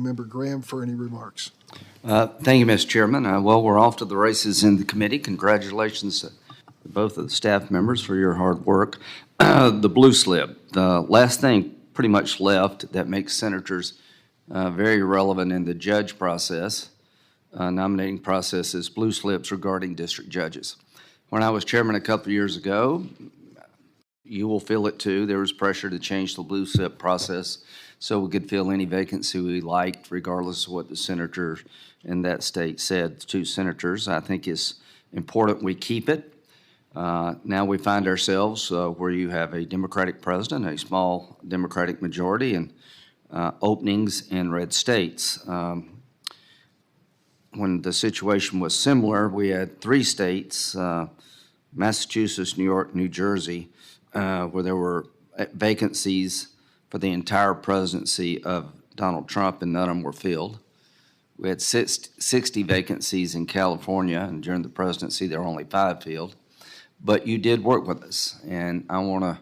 Member Graham for any remarks. Thank you, Mr. Chairman. Well, we're off to the races in the committee. Congratulations to both of the staff members for your hard work. The blue slip, the last thing pretty much left that makes senators very relevant in the judge process, nominating process, is blue slips regarding district judges. When I was chairman a couple of years ago, you will feel it too, there was pressure to change the blue slip process so we could fill any vacancy we liked, regardless of what the senator in that state said. The two senators, I think it's important we keep it. Now we find ourselves where you have a Democratic president, a small Democratic majority, and openings in red states. When the situation was similar, we had three states, Massachusetts, New York, New Jersey, where there were vacancies for the entire presidency of Donald Trump, and none of them were filled. We had 60 vacancies in California, and during the presidency, there were only 5 filled. But you did work with us, and I want to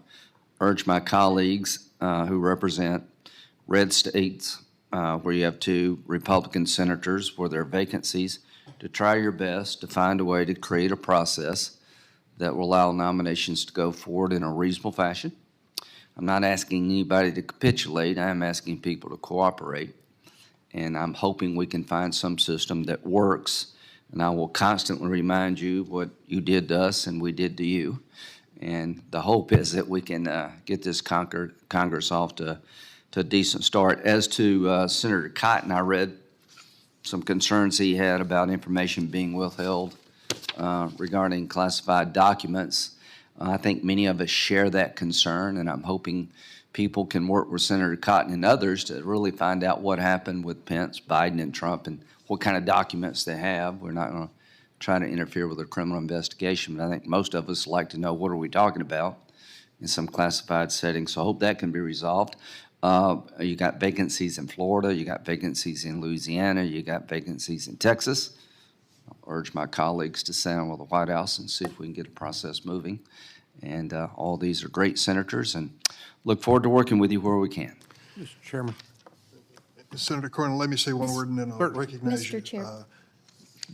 urge my colleagues who represent red states, where you have 2 Republican senators for their vacancies, to try your best to find a way to create a process that will allow nominations to go forward in a reasonable fashion. I'm not asking anybody to capitulate. I am asking people to cooperate. And I'm hoping we can find some system that works. And I will constantly remind you what you did to us and we did to you. And the hope is that we can get this Congress off to a decent start. As to Senator Cotton, I read some concerns he had about information being withheld regarding classified documents. I think many of us share that concern, and I'm hoping people can work with Senator Cotton and others to really find out what happened with Pence, Biden, and Trump, and what kind of documents they have. We're not going to try to interfere with a criminal investigation, but I think most of us like to know what are we talking about in some classified settings. So I hope that can be resolved. You got vacancies in Florida, you got vacancies in Louisiana, you got vacancies in Texas. I'll urge my colleagues to sit down with the White House and see if we can get a process moving. And all these are great senators, and look forward to working with you where we can. Mr. Chairman. Senator Cornyn, let me say one word and then I'll recognize Mr. you. Chair.